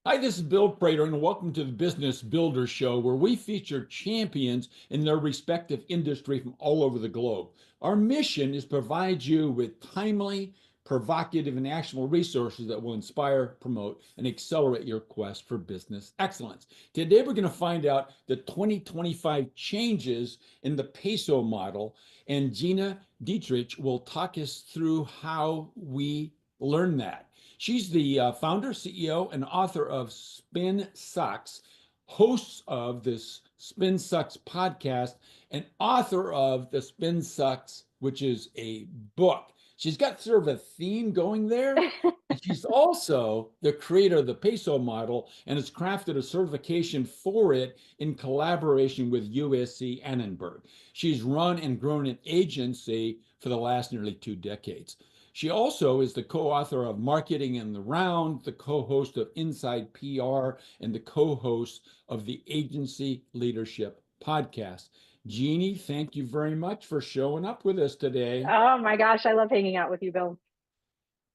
Hi, this is Bill Prater, and welcome to the Business Builder Show, where we feature champions in their respective industry from all over the globe. Our mission is to provide you with timely, provocative, and actionable resources that will inspire, promote, and accelerate your quest for business excellence. Today, we're going to find out the 2025 changes in the PESO model, and Gina Dietrich will talk us through how we learn that. She's the founder, CEO, and author of Spin Sucks, host of this Spin Sucks podcast, and author of the Spin Sucks, which is a book. She's got sort of a theme going there. And she's also the creator of the PESO model and has crafted a certification for it in collaboration with USC Annenberg. She's run and grown an agency for the last nearly 2 decades. She also is the co-author of Marketing in the Round, the co-host of Inside PR, and the co-host of the Agency Leadership Podcast. Jeannie, thank you very much for showing up with us today. Oh my gosh, I love hanging out with you, Bill.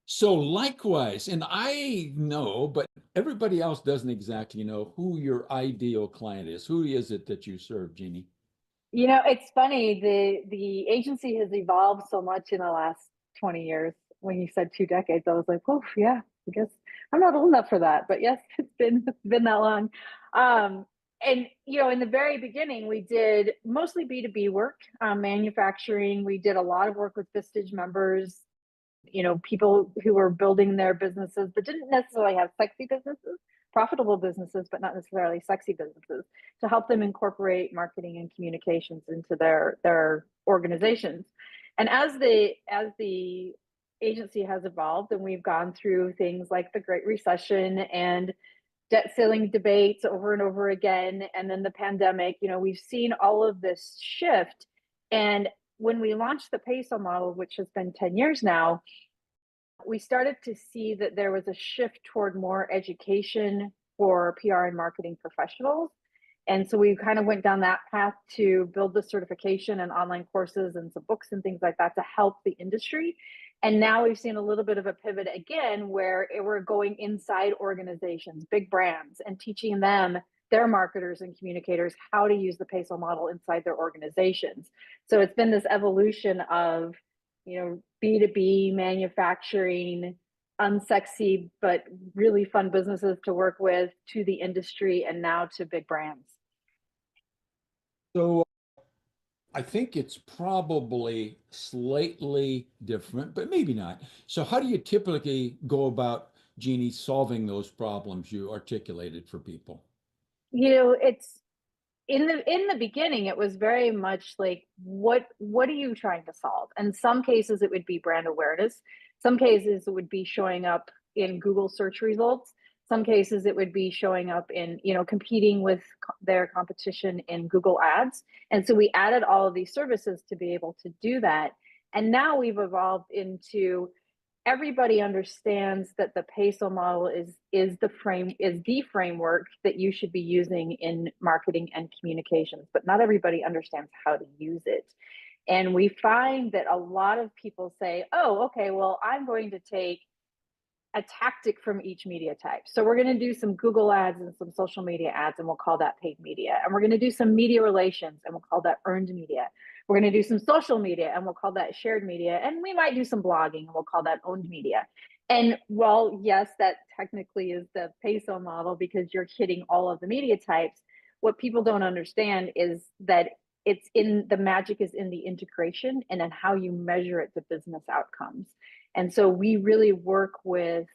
So likewise, and I know, but everybody else doesn't exactly know who your ideal client is. Who is it that you serve, Jeannie? You know, it's funny, the agency has evolved so much in the last 20 years. When you said 2 decades, I was like, oh yeah, I guess I'm not old enough for that. But yes, it's been that long. And in the very beginning, we did mostly B2B work, manufacturing. We did a lot of work with Vistage members, people who were building their businesses, but didn't necessarily have sexy businesses, profitable businesses, but not necessarily sexy businesses, to help them incorporate marketing and communications into their organizations. And as the agency has evolved, and we've gone through things like the Great Recession and debt ceiling debates over and over again, and then the pandemic, we've seen all of this shift. And when we launched the PESO model, which has been 10 years now, we started to see that there was a shift toward more education for PR and marketing professionals. And so we kind of went down that path to build the certification and online courses and some books and things like that to help the industry. And now we've seen a little bit of a pivot again, where we're going inside organizations, big brands, and teaching them, their marketers and communicators, how to use the PESO model inside their organizations. So it's been this evolution of, B2B manufacturing, unsexy but really fun businesses to work with, to the industry, and now to big brands. So I think it's probably slightly different, but maybe not. So how do you typically go about, Jeannie, solving those problems you articulated for people? It's in the beginning, it was very much like, what are you trying to solve? And some cases it would be brand awareness. Some cases it would be showing up in Google search results. Some cases it would be showing up in, competing with their competition in Google Ads. And so we added all of these services to be able to do that. And now we've evolved into, everybody understands that the PESO model is the framework that you should be using in marketing and communications, but not everybody understands how to use it. And we find that a lot of people say, oh, okay, well, I'm going to take a tactic from each media type. So we're going to do some Google ads and some social media ads, and we'll call that paid media. And we're going to do some media relations, and we'll call that earned media. We're going to do some social media, and we'll call that shared media. And we might do some blogging, and we'll call that owned media. And while, yes, that technically is the PESO model because you're hitting all of the media types, what people don't understand is that the magic is in the integration and in how you measure it to business outcomes. And so we really work with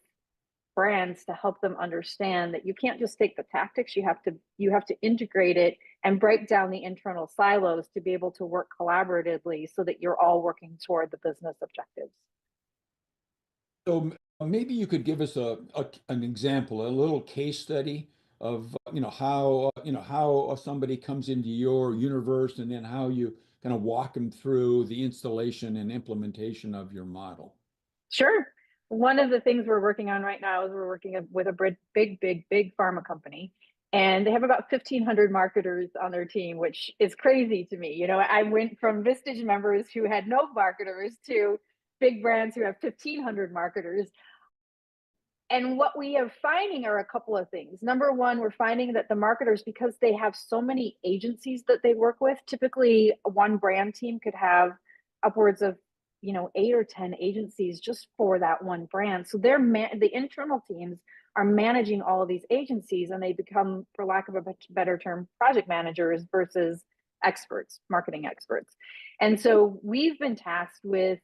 brands to help them understand that you can't just take the tactics, you have to integrate it and break down the internal silos to be able to work collaboratively so that you're all working toward the business objectives. So maybe you could give us an example, a little case study of how somebody comes into your universe, and then how you kind of walk them through the installation and implementation of your model. Sure. One of the things we're working on right now is we're working with a big pharma company, and they have about 1,500 marketers on their team, which is crazy to me. I went from Vistage members who had no marketers to big brands who have 1,500 marketers. And what we are finding are a couple of things. Number one, we're finding that the marketers, because they have so many agencies that they work with, typically one brand team could have upwards of 8 or 10 agencies just for that one brand. So the internal teams are managing all of these agencies, and they become, for lack of a better term, project managers versus experts, marketing experts. And so we've been tasked with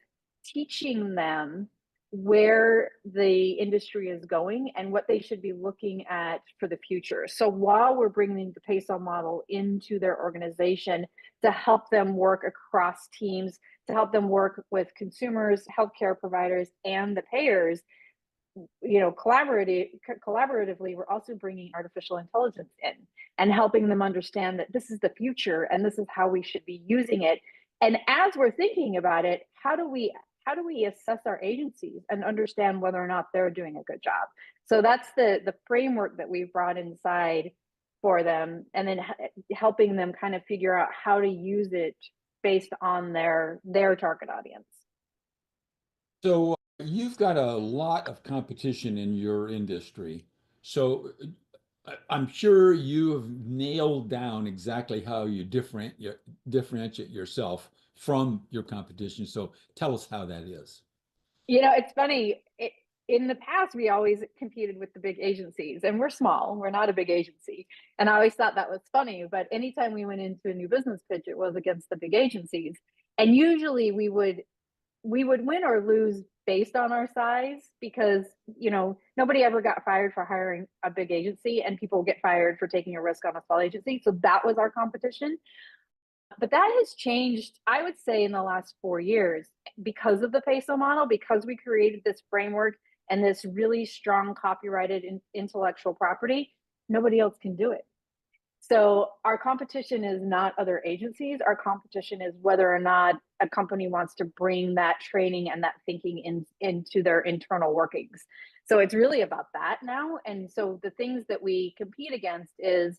teaching them where the industry is going and what they should be looking at for the future. So while we're bringing the PESO model into their organization to help them work across teams, to help them work with consumers, healthcare providers, and the payers, collaboratively, we're also bringing artificial intelligence in and helping them understand that this is the future and this is how we should be using it. And as we're thinking about it, how do we assess our agencies and understand whether or not they're doing a good job? So that's the framework that we've brought inside for them, and then helping them kind of figure out how to use it based on their target audience. So you've got a lot of competition in your industry. So I'm sure you have nailed down exactly how you differentiate yourself from your competition. So tell us how that is. It's funny. In the past, we always competed with the big agencies, and we're small. We're not a big agency. And I always thought that was funny. But anytime we went into a new business pitch, it was against the big agencies. And usually we would win or lose based on our size, because nobody ever got fired for hiring a big agency, and people get fired for taking a risk on a small agency. So that was our competition. But that has changed, I would say, in the last 4 years because of the PESO model, because we created this framework and this really strong copyrighted intellectual property. Nobody else can do it. So our competition is not other agencies. Our competition is whether or not a company wants to bring that training and that thinking into their internal workings. So it's really about that now. And so the things that we compete against is,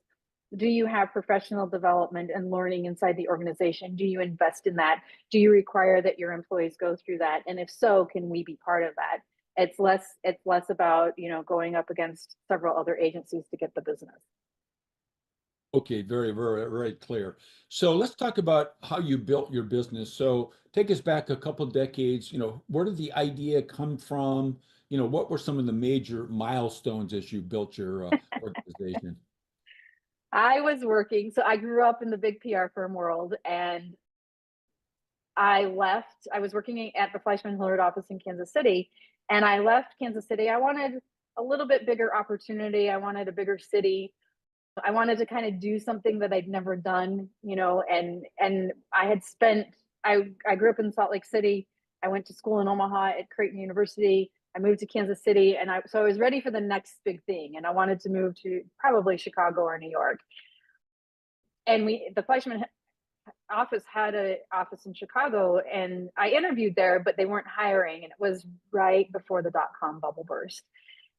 do you have professional development and learning inside the organization? Do you invest in that? Do you require that your employees go through that? And if so, can we be part of that? It's less about, going up against several other agencies to get the business. Okay, very, very, very clear. So let's talk about how you built your business. So take us back a couple decades, where did the idea come from? What were some of the major milestones as you built your organization? I was working, so I grew up in the big PR firm world, and I left. I was working at the Fleischman Hillard office in Kansas City, and I left Kansas City. I wanted a little bit bigger opportunity. I wanted a bigger city. I wanted to kind of do something that I'd never done, and I had spent. I grew up in Salt Lake City. I went to school in Omaha at Creighton University. I moved to Kansas City, and so I was ready for the next big thing, and I wanted to move to probably Chicago or New York. And the Fleischman office had an office in Chicago, and I interviewed there, but they weren't hiring, and it was right before the dot-com bubble burst.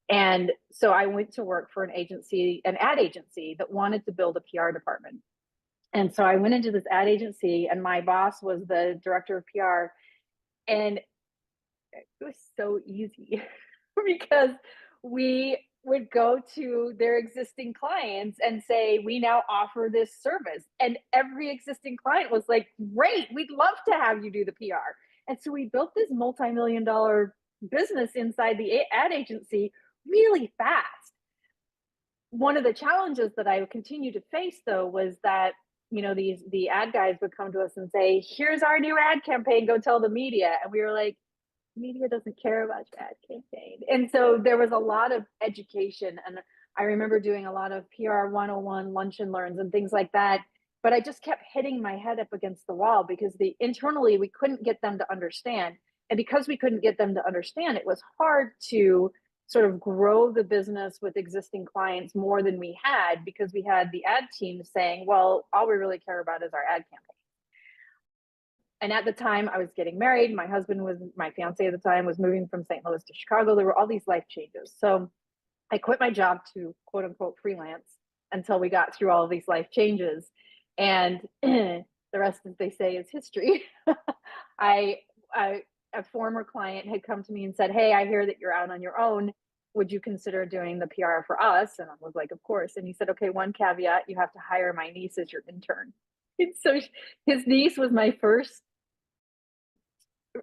And so I went to work for an ad agency that wanted to build a PR department. And so I went into this ad agency, and my boss was the director of PR. And it was so easy because we would go to their existing clients and say, we now offer this service. And every existing client was like, great, we'd love to have you do the PR. And so we built this multi-million-dollar business inside the ad agency really fast. One of the challenges that I continue to face, though, was that the ad guys would come to us and say, here's our new ad campaign, go tell the media. And we were like, media doesn't care about your ad campaign. And so there was a lot of education, and I remember doing a lot of PR 101 lunch and learns and things like that. But I just kept hitting my head up against the wall because internally we couldn't get them to understand. And because we couldn't get them to understand, it was hard to sort of grow the business with existing clients more than we had, because we had the ad team saying, well, all we really care about is our ad campaign. And at the time I was getting married. My fiance at the time was moving from St. Louis to Chicago. There were all these life changes. So I quit my job to quote unquote freelance until we got through all of these life changes. And the rest, as they say, is history. A former client had come to me and said, hey, I hear that you're out on your own. would you consider doing the PR for us? And I was like, of course. And he said, okay, one caveat, you have to hire my niece as your intern. And so his niece was my first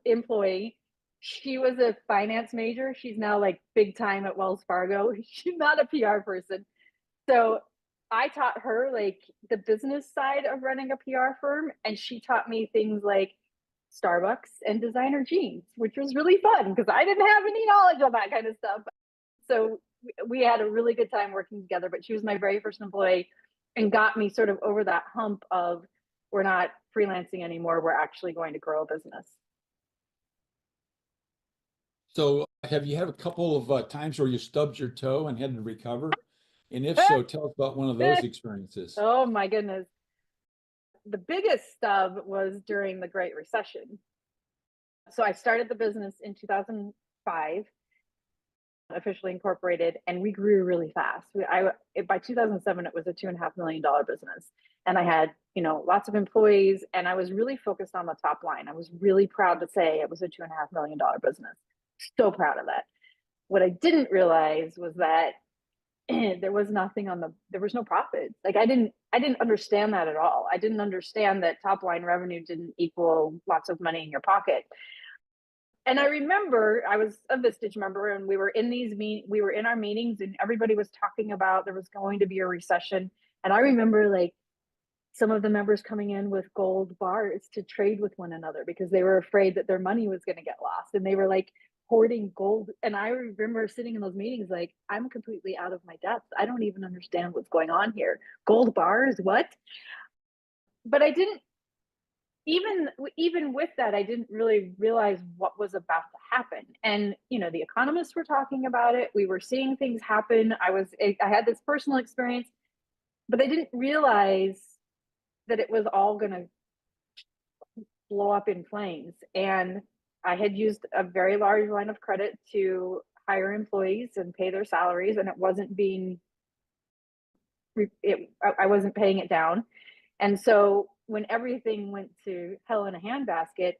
employee. She was a finance major. She's now like big time at Wells Fargo. She's not a PR person. So I taught her like the business side of running a PR firm, and she taught me things like Starbucks and designer jeans, which was really fun because I didn't have any knowledge on that kind of stuff. So we had a really good time working together, but she was my very first employee and got me sort of over that hump of we're not freelancing anymore. We're actually going to grow a business. So have you had a couple of times where you stubbed your toe and had to recover? And if so, tell us about one of those experiences. Oh my goodness. The biggest stub was during the Great Recession. So I started the business in 2005, officially incorporated, and we grew really fast. By 2007, it was a $2.5 million business. And I had, lots of employees, and I was really focused on the top line. I was really proud to say it was a $2.5 million business. So proud of that. What I didn't realize was that there was there was no profit. Like I didn't understand that at all. I didn't understand that top line revenue didn't equal lots of money in your pocket. And I remember I was a Vistage member, and we were in our meetings, and everybody was talking about there was going to be a recession. And I remember like some of the members coming in with gold bars to trade with one another because they were afraid that their money was going to get lost, and they were like hoarding gold. And I remember sitting in those meetings like, I'm completely out of my depth. I don't even understand what's going on here. Gold bars, what? But I didn't even with that, I didn't really realize what was about to happen. And the economists were talking about it. We were seeing things happen. I had this personal experience, but I didn't realize that it was all going to blow up in flames. And I had used a very large line of credit to hire employees and pay their salaries, and it wasn't I wasn't paying it down. And so when everything went to hell in a handbasket,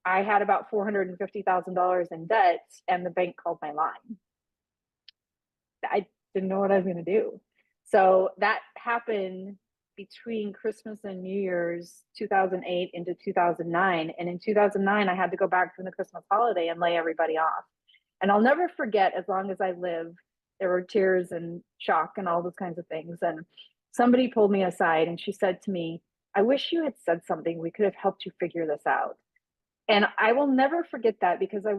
I had about $450,000 in debt, and the bank called my line. I didn't know what I was going to do. So that happened between Christmas and New Year's 2008 into 2009. And in 2009, I had to go back from the Christmas holiday and lay everybody off. And I'll never forget, as long as I live, there were tears and shock and all those kinds of things. And somebody pulled me aside and she said to me, I wish you had said something. We could have helped you figure this out. And I will never forget that because I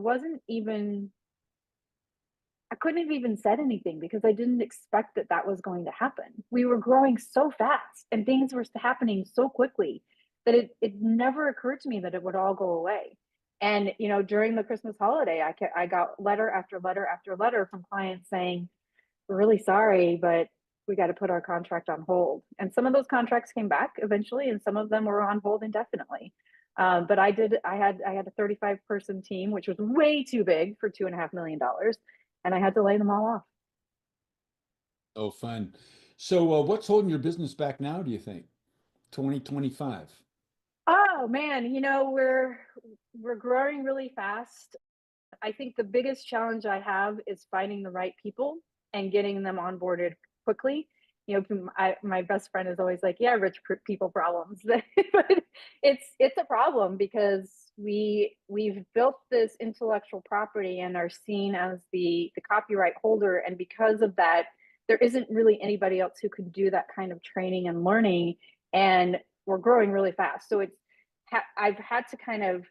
couldn't have even said anything because I didn't expect that was going to happen. We were growing so fast and things were happening so quickly that it never occurred to me that it would all go away. And, during the Christmas holiday, I got letter after letter after letter from clients saying, we're really sorry, but we got to put our contract on hold. And some of those contracts came back eventually, and some of them were on hold indefinitely. But I had a 35-person team, which was way too big for $2.5 million. And I had to lay them all off. Oh, fun. So what's holding your business back now, do you think? 2025? Oh man, we're growing really fast. I think the biggest challenge I have is finding the right people and getting them onboarded quickly. My best friend is always like, yeah, rich people problems. But it's a problem because we've built this intellectual property and are seen as the copyright holder. And because of that, there isn't really anybody else who can do that kind of training and learning. And we're growing really fast. So I've had to kind of,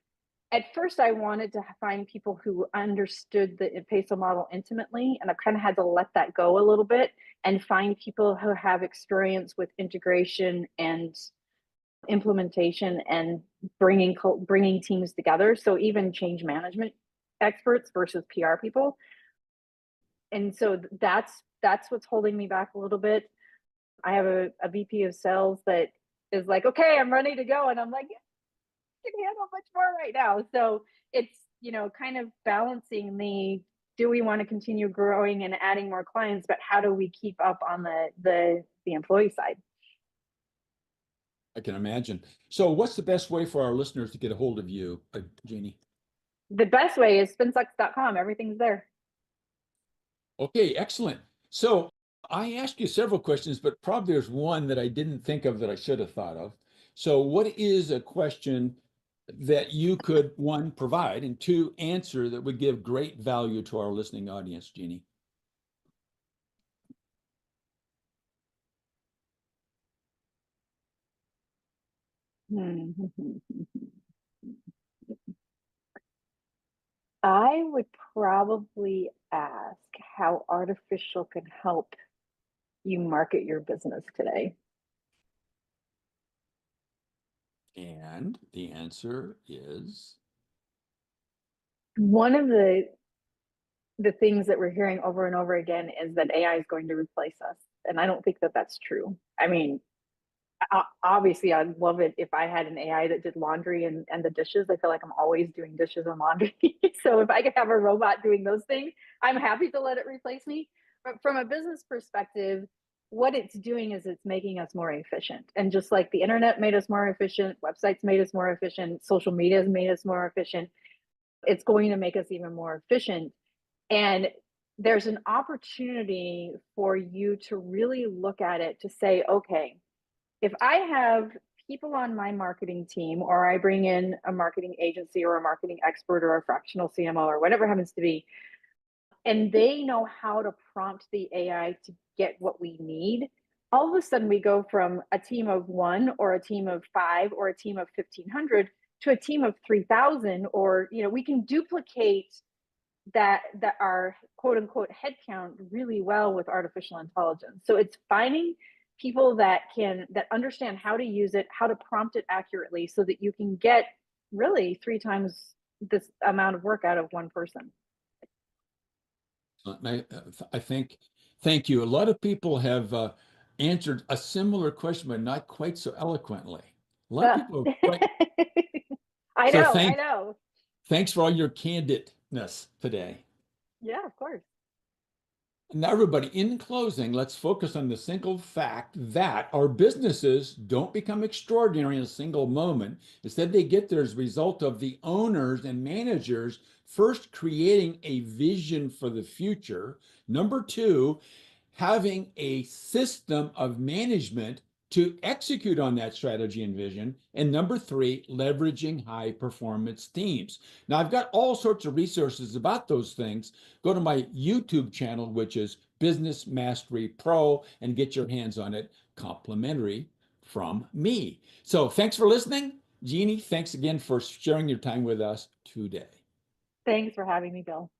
at first I wanted to find people who understood the PESO model intimately, and I've kind of had to let that go a little bit and find people who have experience with integration and implementation and bringing teams together. So even change management experts versus PR people. And so that's what's holding me back a little bit. I have a VP of sales that is like, okay, I'm ready to go. And I'm like, I can handle much more right now. So it's, kind of balancing do we want to continue growing and adding more clients, but how do we keep up on the employee side? I can imagine. So what's the best way for our listeners to get a hold of you, Gini? The best way is spinsucks.com. Everything's there. Okay, excellent. So I asked you several questions, but probably there's one that I didn't think of that I should have thought of. So what is a question that you could, one, provide, and two, answer that would give great value to our listening audience, Jeannie? I would probably ask how artificial can help you market your business today. And the answer is One of the things that we're hearing over and over again is that AI is going to replace us, and I don't think that that's true. I mean, obviously, I'd love it if I had an AI that did laundry and the dishes. I feel like I'm always doing dishes and laundry. So if I could have a robot doing those things, I'm happy to let it replace me. But from a business perspective, what it's doing is it's making us more efficient. And just like the internet made us more efficient, websites made us more efficient, social media has made us more efficient, it's going to make us even more efficient. And there's an opportunity for you to really look at it to say, okay, if I have people on my marketing team, or I bring in a marketing agency or a marketing expert or a fractional CMO or whatever it happens to be, and they know how to prompt the AI to get what we need, all of a sudden we go from a team of one or a team of five or a team of 1,500 to a team of 3,000, or we can duplicate that our quote unquote headcount really well with artificial intelligence. So it's finding people that understand how to use it, how to prompt it accurately, so that you can get really 3 times this amount of work out of one person. I think, thank you. A lot of people have answered a similar question, but not quite so eloquently. A lot of Uh, people are quite, I so know, I know. thanks for all your candidness today. Yeah, of course. Now, everybody, in closing, let's focus on the single fact that our businesses don't become extraordinary in a single moment. Instead, they get there as a result of the owners and managers first creating a vision for the future. Number two, having a system of management to execute on that strategy and vision. And number three, leveraging high performance teams. Now, I've got all sorts of resources about those things. Go to my YouTube channel, which is Business Mastery Pro, and get your hands on it complimentary from me. So thanks for listening. Jeannie, thanks again for sharing your time with us today. Thanks for having me, Bill.